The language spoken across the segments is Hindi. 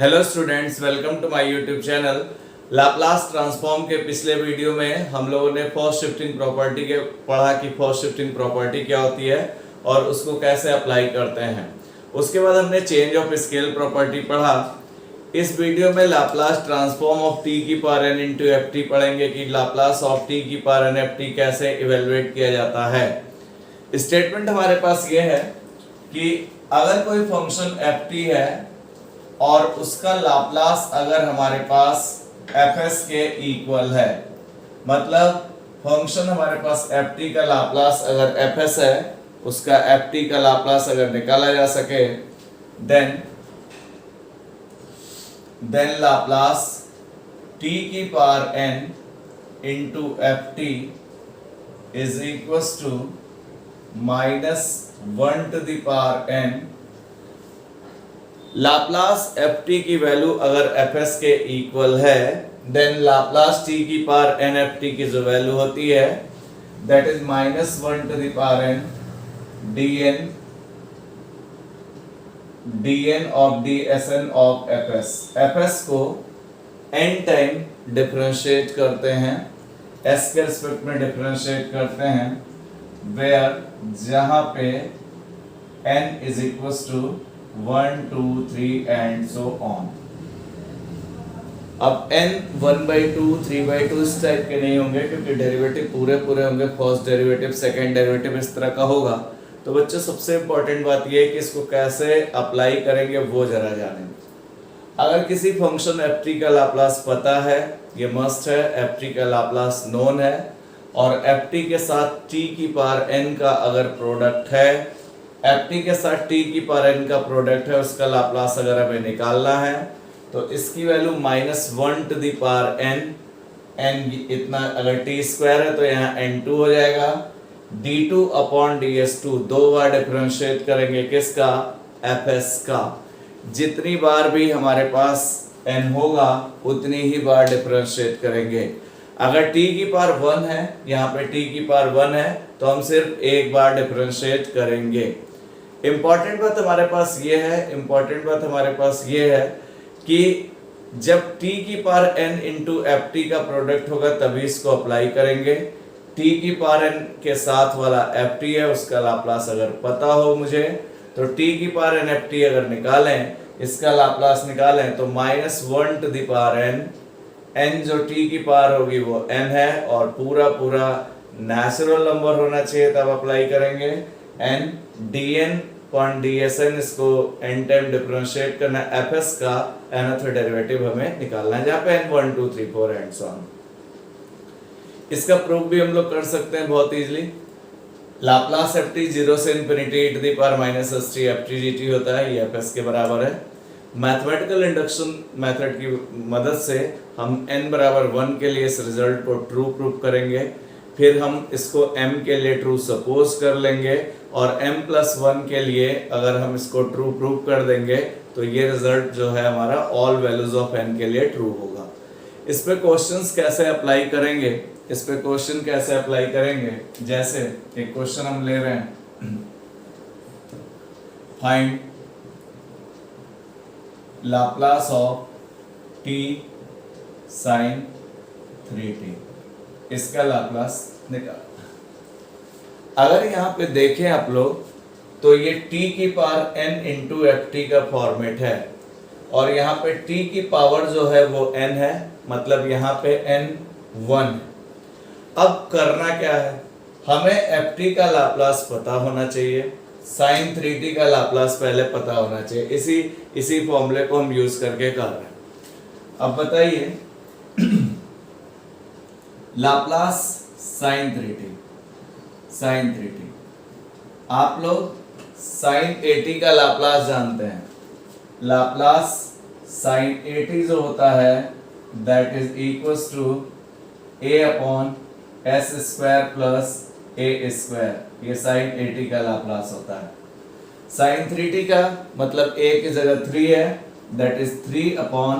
Hello students, welcome to my YouTube channel. Laplace transform के पिछले वीडियो में हम लोगों ने फर्स्ट शिफ्टिंग प्रॉपर्टी के पढ़ा कि फर्स्ट शिफ्टिंग प्रॉपर्टी क्या होती है और उसको कैसे अप्लाई करते हैं। उसके बाद हमने चेंज ऑफ स्केल प्रॉपर्टी पढ़ा। इस वीडियो में लाप्लास ट्रांसफॉर्म ऑफ टी की power N into F T पढ़ेंगे कि लाप्लास ऑफ टी की पावर एन एफ टी कैसे इवेलुएट किया जाता है। स्टेटमेंट हमारे पास ये है कि अगर कोई फंक्शन एफ टी है और उसका लाप्लास अगर हमारे पास fs के इक्वल है, मतलब फंक्शन हमारे पास ft का लाप्लास अगर fs है, उसका ft का लाप्लास अगर निकाला जा सके, देन लाप्लास t की power n into ft is equals to -1 to the power n। Laplace ft की वैल्यू अगर fs के इक्वल है, देन लाप्लास t की पावर n ft की जो वैल्यू होती है that is -1 to the power n dn of dsn of fs। fs को n टाइम डिफरेंशिएट करते हैं, s के रिस्पेक्ट में डिफरेंशिएट करते हैं, वेयर जहां पे n is equals to 1 2 3 and so on. अब n 1/2 3/2 इस टाइप के नहीं होंगे क्योंकि डेरिवेटिव पूरे होंगे, फर्स्ट डेरिवेटिव सेकंड डेरिवेटिव इस तरह का होगा। तो बच्चों सबसे इंपॉर्टेंट बात यह है कि इसको कैसे अप्लाई करेंगे वो जरा जानें। अगर किसी फंक्शन ft का लाप्लास पता है, ये मस्ट है, ft का लाप्लास नोन है और ft के साथ t की पावर n का अगर प्रोडक्ट है, ft के साथ t की पावर n का प्रोडक्ट है, उसका लाप्लास अगर हमें निकालना है तो इसकी value -1 to the power n इतना, अगर t स्क्वायर है तो यहाँ n2 हो जाएगा, d2 अपॉन ds2 दो बार डिफरेंशिएट करेंगे किसका, fs का। जितनी बार भी हमारे पास n होगा उतनी ही बार डिफरेंशिएट करेंगे। अगर t की पावर 1 है, यहाँ पे t की पावर 1 है तो हम सिर्फ एक बार डिफरेंशिएट करेंगे। इंपॉर्टेंट बात हमारे पास ये है कि जब t की power n into F T का प्रोडक्ट होगा तभी इसको अप्लाई करेंगे। t की पावर n के साथ वाला एफ टी है, उसका लाप्लास अगर पता हो मुझे तो t की पावर n एफ टी अगर निकालें, इसका लाप्लास निकालें तो -1 टू द पावर n जो t की पावर होगी वो n है और पूरा नेचुरल नंबर होना चाहिए, तब अप्लाई करेंगे। n dn पॉइंट dsn इसको n टाइम डिफरेंशिएट करना, fs का nth डेरिवेटिव हमें निकालना है, जहाँ पे n 1 2 3 4 एंड सो ऑन। इसका प्रूफ भी हम लोग कर सकते हैं बहुत इजीली। लाप्लास ft 0 से infinity e to the power -st ft dt होता है, ये fs के बराबर है। मैथमेटिकल इंडक्शन मेथड की मदद से हम n बराबर 1 के लिए इस रिजल्ट को ट्रू प्रूव करेंगे, फिर हम इसको m के लिए ट्रू सपोज कर लेंगे और m+1 के लिए अगर हम इसको ट्रू प्रूव कर देंगे तो ये रिजल्ट जो है हमारा ऑल वैल्यूज ऑफ n के लिए ट्रू होगा। इस पे क्वेश्चंस कैसे अप्लाई करेंगे, जैसे एक क्वेश्चन हम ले रहे हैं, find Laplace of t sin 3t, इसका लाप्लास निकाल। अगर यहाँ पे देखें आप लोग तो ये t की power n into F T का फॉर्मेट है और यहाँ पे t की पावर जो है वो n है, मतलब यहाँ पे n 1। अब करना क्या है, हमें एफ टी का लाप्लास पता होना चाहिए, sin 3t का लाप्लास पहले पता होना चाहिए। इसी फॉर्मूले को हम यूज करके कर रहे हैं। अब बताइए लाप्लास sin 3t, आप लोग sin 80 का लाप्लास जानते हैं। लाप्लास sin 80 जो होता है that is equals to a upon s square plus a square, ये sin 80 का लाप्लास होता है। sin 3t का मतलब a की जगह 3 है, that is 3 upon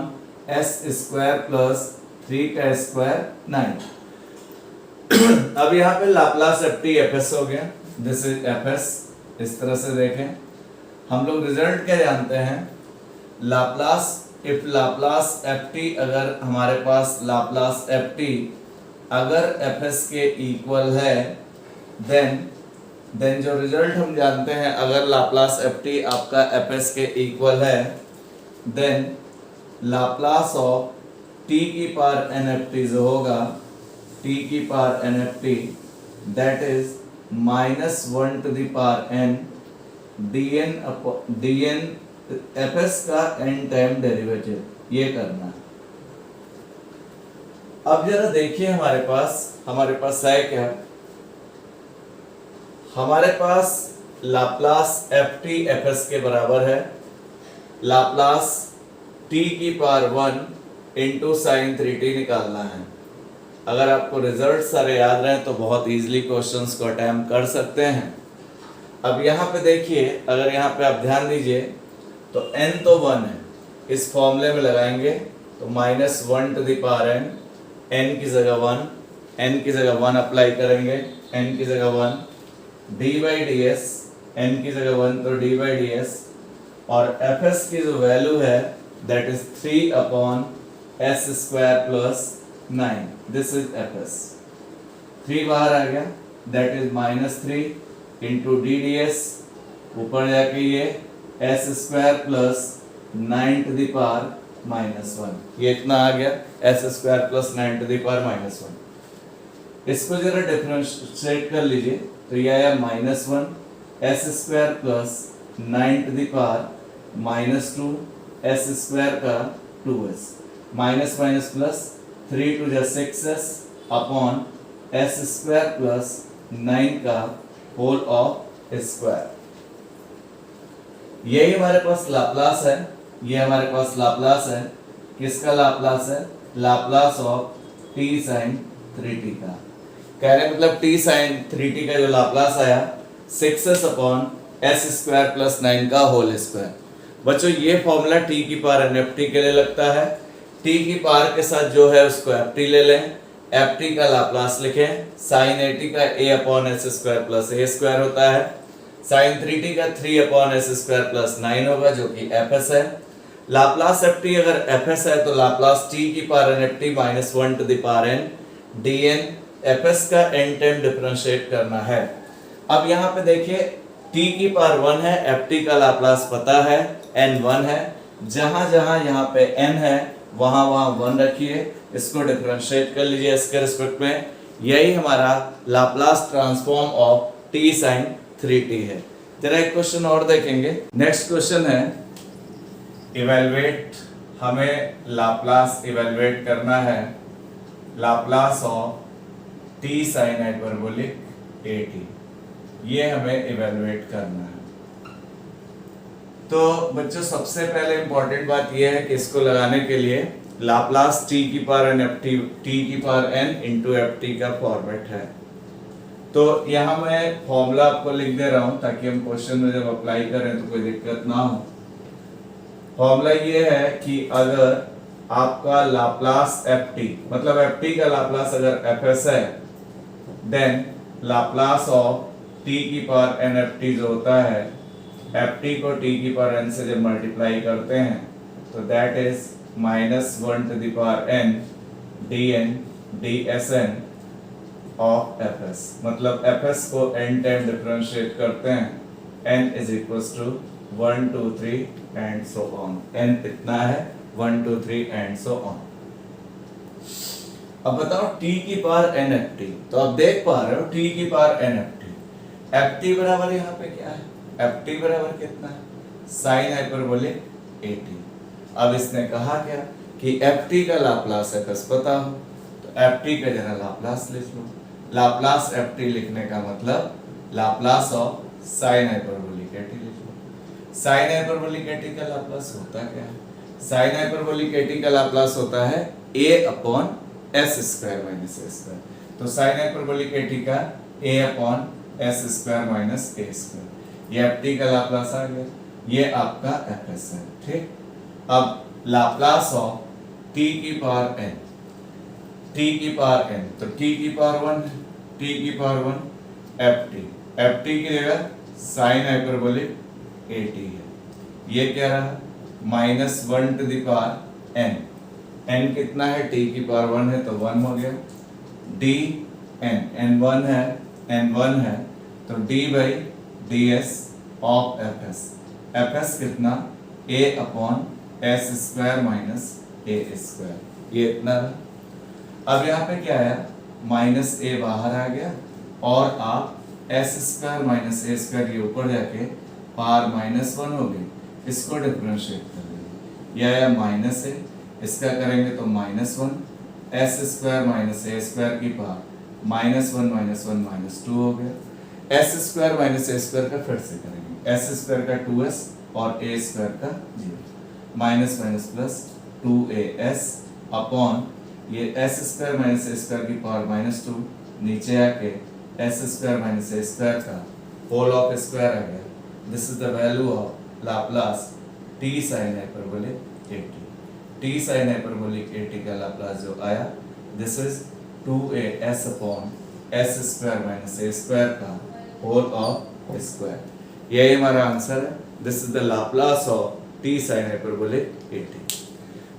s square plus 3 का स्क्वायर 9। अब यहाँ पे लाप्लास एफ टी fs हो गया, दिस इज fs। इस तरह से देखें, हम लोग रिजल्ट क्या जानते हैं, Laplace if Laplace F T, अगर हमारे पास लाप्लास एफ टी अगर एफ एस के इक्वल है, देन जो रिजल्ट हम जानते हैं, अगर लाप्लास एफ टी आपका एफ एस के इक्वल है, देन लाप्लास ऑफ टी की पावर एन एफ टी जो होगा, टी की power N F T, that is -1 to the power N D N F S का एन टाइम डेरिवेटिव, ये करना है। अब जरा देखिए हमारे पास है क्या, हमारे पास Laplace F T F S के बराबर है, लाप्लास टी की पावर 1 इंटू साइन 3t निकालना है। अगर आपको रिजल्ट सारे याद रहे तो बहुत इजीली क्वेश्चंस को अटेम्प्ट कर सकते हैं। अब यहाँ पे देखिए, अगर यहाँ पे आप ध्यान दीजिए तो n तो 1 है, इस फॉर्मूले में लगाएंगे तो -1 to the power n, n की जगह 1, n की जगह 1 अप्लाई करेंगे, n की जगह 1, D by D S, n की जगह 1 तो डी बाई डी एस, और एफ एस की जो वैल्यू है that is 3 upon S square plus 9, this is F S. 3 बाहर आ गया, that is -3 into D D S, ऊपर जाके ये S square plus 9 to the power -1, ये इतना आ गया, S square plus 9 to the power -1। इसको जरा डिफरेंशिएट कर लीजिए तो ये आया -1 S square plus 9 to the power -2 S square का 2s, minus minus plus 3 to जा 6s upon S square plus 9 का होल ऑफ स्क्वायर। यही हमारे पास लाप्लास है, ये हमारे पास लाप्लास है, किसका लाप्लास है? Laplace of t sin 3t का। कह रहे मतलब t sin 3t का जो लाप्लास आया 6s upon S square plus 9 का होल स्क्वायर। बच्चों ये फॉर्मूला t की पावर nft के लिए लगता है, t की पावर के साथ जो है उसको ft ले लें, ft का लाप्लास लिखें, sin 80 का a upon S square plus a square होता है, sin 3t का 3 अपॉन एस स्क्वायर प्लस 9 होगा जो कि fs है। लाप्लास ft अगर fs है तो लाप्लास t की power nft -1 to the power n dn fs का n टाइम डिफरेंशिएट करना है। अब यहाँ पे देखिए t की पावर 1 है, ft का लाप्लास पता है, n 1 है, जहां जहां यहाँ पे n है वहां वहां 1 रखिए, इसको डिफरेंशिएट कर लीजिए इसके रिस्पेक्ट में। यही हमारा Laplace transform of t sin 3t है। जरा एक क्वेश्चन और देखेंगे। नेक्स्ट क्वेश्चन है इवेलुएट, हमें लाप्लास इवेलुएट करना है, Laplace of t sin hyperbolic at, ये हमें इवेलुएट करना है। तो बच्चों सबसे पहले इंपॉर्टेंट बात यह है कि इसको लगाने के लिए लाप्लास t की पावर n ft, t की पावर n इंटू ft का फॉर्मेट है। तो यहाँ मैं फॉर्मूला आपको लिख दे रहा हूँ ताकि हम क्वेश्चन में जब अप्लाई करें तो कोई दिक्कत ना हो। फॉर्मूला ये है कि अगर आपका लाप्लास ft, मतलब ft का लाप्लास अगर fs है, देन लाप्लास ऑफ t की पावर n ft जो होता है, ft को t की पावर n से जब मल्टीप्लाई करते हैं तो that is -1 to the power n dn dsn of fs, मतलब fs को n टाइम डिफरेंशिएट करते हैं, n is equals to 1 2 3 and so on, n इतना है 1 2 3 एंड सो ऑन। अब बताओ t की पावर n ft, तो अब देख पा रहे हो t की पावर n ft बराबर यहाँ पे क्या है, ft बराबर कितना है? Sine hyperbolic 80। अब इसने कहा क्या कि ft का लाप्लास fs पता हो, तो ft का जरा लाप्लास लिख लो। लाप्लास ft लिखने का मतलब लाप्लास ऑफ साइन हाइपरबोलिक 80 लिख लो। साइन हाइपरबोलिक 80 का लाप्लास होता क्या है? साइन हाइपरबोलिक 80 का लाप्लास होता है a upon s square minus a square. तो साइन हाइपरबोलिक 80 का a upon s square minus a square, ये ft का लाप्लास आ गया, ये आपका fs है। ठीक, अब लाप्लास ऑफ t की पावर n, t की पावर n, तो t की पावर 1 है, t की पावर 1 ft की जगह साइन हाइपरबोलिक 80 है, ये क्या रहा -1 to the power n। n कितना है, t की पावर 1 है तो 1 हो गया। dn, n1 है, n1 है तो d by ds of fs। fs कितना, a upon s square minus a square, ये इतना है। अब यहाँ पे क्या आया, माइनस a बाहर आ गया और आप s square minus a square ये ऊपर जाके पावर -1 हो गई, इसको डिफरेंशिएट कर देंगे। यह आया माइनस है, इसका करेंगे तो -1, s square minus a square की पावर -1 -2 हो गया। s square minus a square का फिर से करेंगे, s स्क्वायर का 2s और a स्क्वायर का 0, minus minus plus 2as upon ये s square minus a square की पावर -2, नीचे आके s square minus a square का होल ऑफ स्क्वायर आ गया। This is the value of Laplace t sin hyperbolic at। t sin hyperbolic at का लाप्लास जो आया, this is 2as upon s square minus a square का होल ऑफ स्क्वायर। यही हमारा आंसर है। This is the Laplace of t sin hyperbolic at।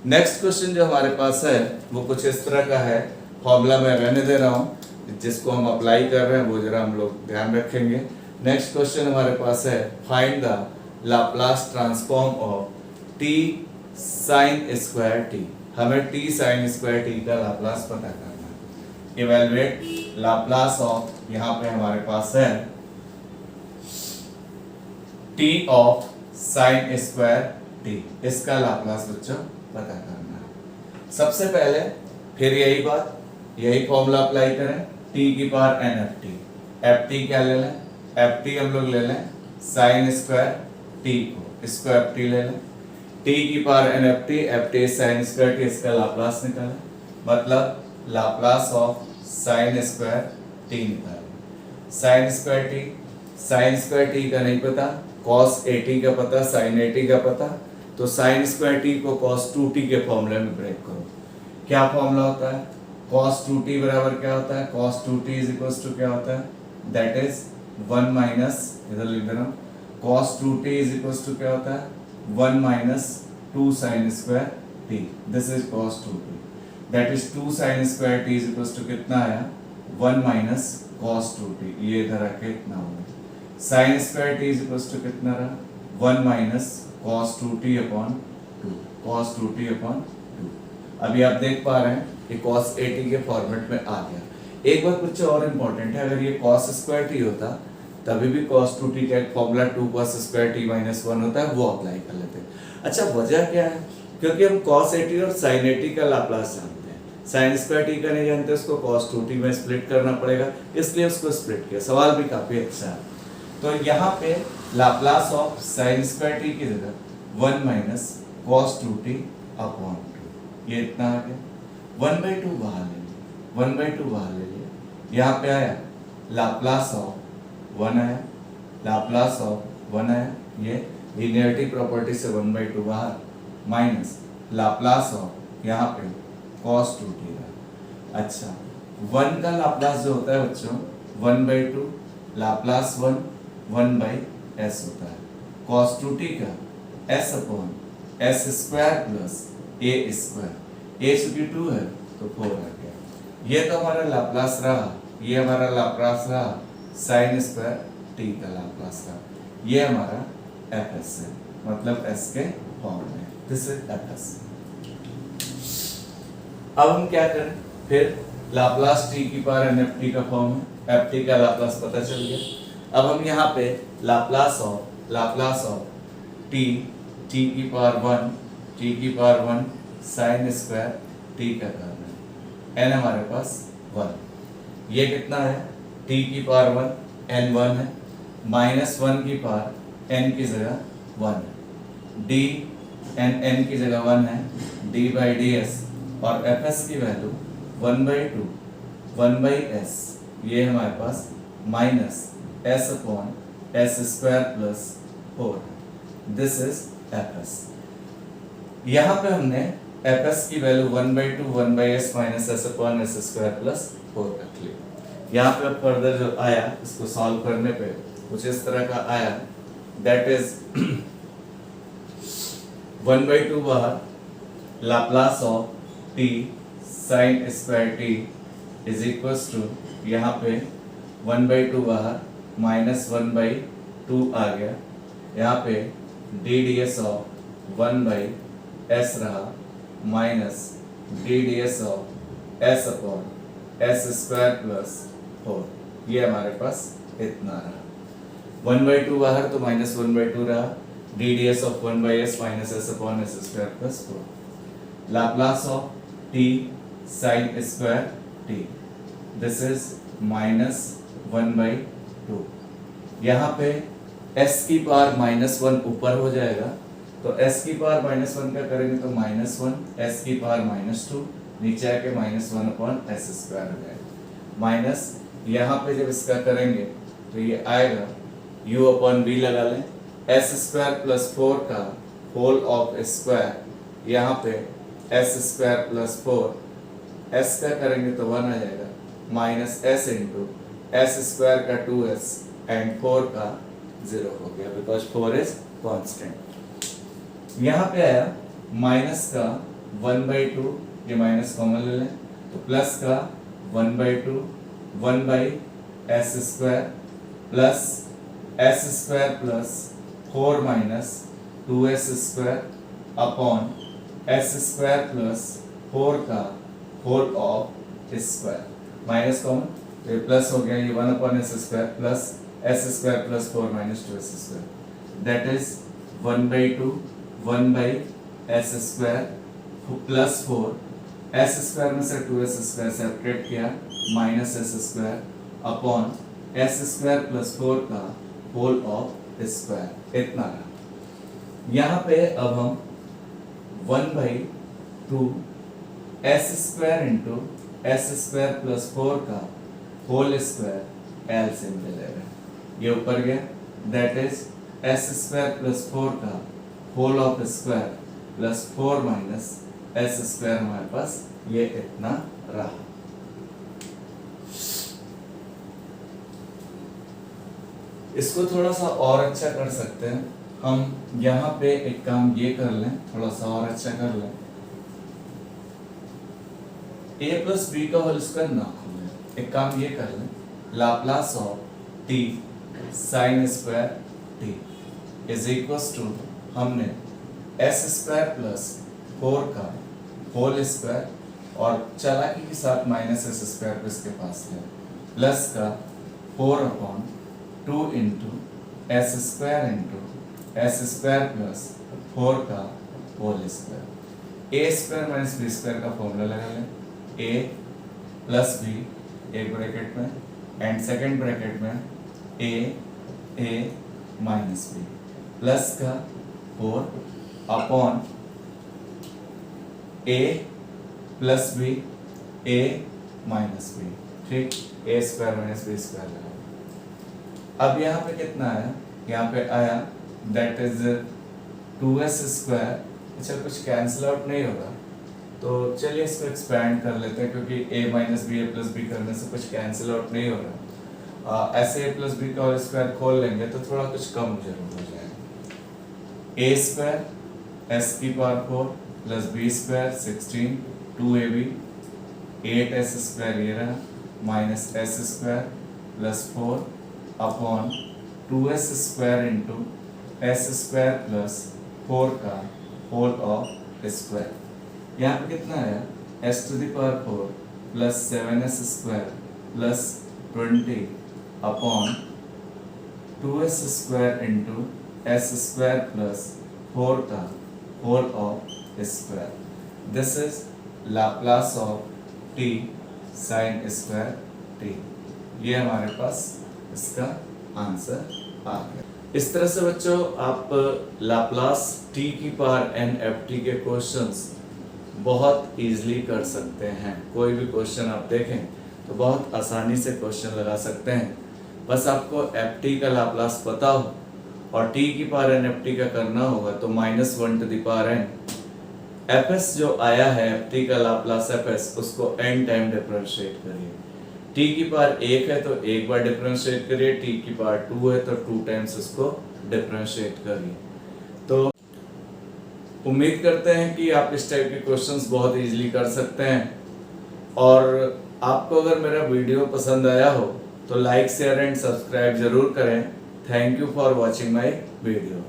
Next question जो हमारे पास है वो कुछ इस तरह का है, फॉर्मूला में रहने दे रहा हूँ, जिसको हम अप्लाई कर रहे हैं वो जरा हम लोग ध्यान रखेंगे। नेक्स्ट क्वेश्चन हमारे पास है, find the Laplace transform of t sin square t। हमें t sin स्क्वायर t का लाप्लास पता करना है। इवैल्यूएट लाप्लास ऑफ, यहाँ पे हमारे पास है t of sin square t, इसका लाप्लास बच्चों पता करना है। सबसे पहले फिर यही बात, यही फॉर्मूला अप्लाई करें, t की पावर n ft क्या ले लें, ft हम लोग ले लें sin स्क्वायर t को, इसको ft ले लें, t की power n ft sin square t, इसका लाप्लास निकालें, मतलब Laplace of sin square t निकालें। sin square t, sin square t का नहीं पता, cos at का पता, sin at का पता, तो sin स्क्वायर t को cos 2t के फॉर्मूले में ब्रेक करो। क्या फॉर्मूला होता है, cos 2t बराबर क्या होता है, cos 2t is equals to क्या होता है, दैट इज 1 माइनस, इधर लिख दे रहा हूँ, cos 2t is equals to क्या होता है, 1 minus 2 sin square t, this is cos 2t, that is 2 sin square t is equals to कितना आया, 1 माइनस cos 2t, ये इधर आके इतना होगा। sin square t is equals to कितना रहा, 1 minus cos 2t upon 2, cos 2t upon 2। अभी आप देख पा रहे हैं कि cos at के फॉर्मेट में आ गया। एक बात कुछ और इम्पोर्टेंट है, अगर ये cos स्क्वायर t होता तभी भी cos 2t का एक formula 2 cos square t minus 1 होता है, वो अप्लाई कर लेते हैं। अच्छा, वजह क्या है, क्योंकि हम cos at और sin at का लाप्लास जानते हैं, sin स्क्वायर t का नहीं जानते, उसको cos 2t में स्प्लिट करना पड़ेगा, इसलिए उसको स्प्लिट किया। सवाल भी काफी अच्छा है। तो यहाँ पे Laplace of sin square t की जगह 1 माइनस cos 2t अपॉन 2, ये इतना आ गया। 1/2 बाहर ले लिया, 1/2 बाहर ले लिया, यहाँ पे आया लाप्लास ऑफ 1 आया, लाप्लास ऑफ 1 आया, ये लीनियरिटी प्रॉपर्टी से 1/2 बाहर, माइनस लाप्लास ऑफ यहाँ पे cos 2t रहा। अच्छा, 1 का लाप्लास जो होता है बच्चों 1/2, लाप्लास 1/s होता है, cos 2t का s upon s square plus a square, a चूंकि 2 है तो 4 आ गया। ये तो हमारा लाप्लास रहा, ये हमारा लाप्लास रहा sin स्क्वायर t का लाप्लास रहा, ये हमारा fs है, मतलब s के फॉर्म में, दिस इज fs। अब हम क्या करें, फिर लाप्लास t की पावर nft का फॉर्म है, ft का लाप्लास पता चल गया। अब हम यहाँ पे लाप्लास ऑफ t की पावर 1 sin स्क्वायर t का कर रहे हैं, n हमारे पास 1, ये कितना है, t की पावर 1 n1 है, -1 की पावर n की जगह 1 है, d n की जगह 1 है, d बाई ds, और fs की वैल्यू 1/2 1/s, ये हमारे पास minus s upon s square plus 4, this is fs। यहाँ पे हमने fs की value 1/2 1/s minus s upon s square plus 4 रख ली। यहाँ पे फर्दर जो आया, इसको सॉल्व करने पे कुछ इस तरह का आया, दैट इज 1/2 बाहर, Laplace of T sine square T is equal to, यहाँ पे 1/2 बाहर -1/2 आ गया, यहाँ पे D D S of 1/s रहा minus D D S of s upon s square plus 4, ये हमारे पास इतना रहा। 1/2 बाहर तो -1/2 रहा, D D S of 1/s minus s upon s square plus 4, Laplace of t sine square t, this is -1/2। यहाँ पे s की पावर -1 ऊपर हो जाएगा, तो s की पावर -1 का करेंगे तो -1, s की पावर -2 नीचे आके -1 अपॉन s स्क्वायर हो जाएगा, माइनस यहाँ पे जब इसका करेंगे तो ये आएगा u अपॉन b लगा लें, s स्क्वायर प्लस 4 का होल ऑफ स्क्वायर, यहाँ पे s स्क्वायर प्लस 4, s का करेंगे तो 1 आ जाएगा, minus s into s square का 2s एंड 4 का 0 हो गया, बिकॉज 4 इज कॉन्स्टेंट। यहाँ पे आया माइनस का 1/2, ये माइनस कॉमन ले लें, तो प्लस का 1/2 1/s square plus s square plus 4 minus 2s square upon s square plus 4 का whole of square, minus common तो ये प्लस हो गया, ये 1 अपॉन s square plus s square plus 4 minus 2s square, that is 1/2 1/s square plus 4, s square में से 2s स्क्वायर सेपरेट किया, minus s square upon s square plus 4 का होल ऑफ स्क्वायर, इतना रहा। यहाँ पे अब हम 1/2 s square into s square plus 4 का होल स्क्वायर एलसीएम ले ले रहे हैं, ये ऊपर गया, that is s square plus 4 का whole of square plus 4 minus s square हमारे पास ये इतना रहा। इसको थोड़ा सा और अच्छा कर सकते हैं हम, यहाँ पे एक काम ये कर लें, थोड़ा सा और अच्छा कर लें, a प्लस बी का होल स्क्वायर ना खोलें, एक काम ये कर लें, Laplace of t sine square t is equal to, हमने s स्क्वायर प्लस 4 का होल स्क्वायर और चालाकी के साथ माइनस s स्क्वायर इसके पास है, प्लस का 4 upon 2 into s square into s square plus 4 का whole square, a square minus b square का फॉर्मूला लगा लें, a प्लस b एक ब्रैकेट में एंड सेकंड ब्रैकेट में a माइनस b प्लस का 4 upon a plus b a minus b, ठीक, a square minus b square लगा। अब यहाँ पे कितना आया, यहाँ पे आया दैट इज 2s स्क्वायर, अच्छा कुछ कैंसिल आउट नहीं होगा तो चलिए इसको एक्सपैंड कर लेते हैं, क्योंकि a minus B a plus B करने से कुछ कैंसिल आउट नहीं होगा, ऐसे a प्लस बी का होल स्क्वायर खोल लेंगे तो थोड़ा कुछ कम जरूर हो जाएगा, a स्क्वायर s की power 4 plus b square 16 2ab 8s square ये रहा, minus s square plus 4 upon 2s square into s square plus 4 का होल ऑफ स्क्वायर, यहाँ पे कितना आया s to the power 4 plus 7s square plus 20 upon 2s square into s square plus 4 का whole of square, this is Laplace of t sine square t, ये हमारे पास इसका आंसर आ गया। इस तरह से बच्चों आप लाप्लास t की पावर n ft के क्वेश्चंस बहुत इजीली कर सकते हैं, कोई भी क्वेश्चन आप देखें तो बहुत आसानी से क्वेश्चन लगा सकते हैं, बस आपको ft का लाप्लास पता हो और t की पावर n ft का करना होगा तो -1 to the power n, fs जो आया है ft का लाप्लास fs उसको n टाइम डिफरेंशिएट करिए, t की पावर 1 है तो एक बार डिफरेंशिएट करिए, t की पावर 2 है तो 2 टाइम्स उसको डिफरेंशिएट करिए। तो उम्मीद करते हैं कि आप इस टाइप के क्वेश्चंस बहुत इजीली कर सकते हैं। और आपको अगर मेरा वीडियो पसंद आया हो तो लाइक शेयर एंड सब्सक्राइब जरूर करें। Thank you for watching my video.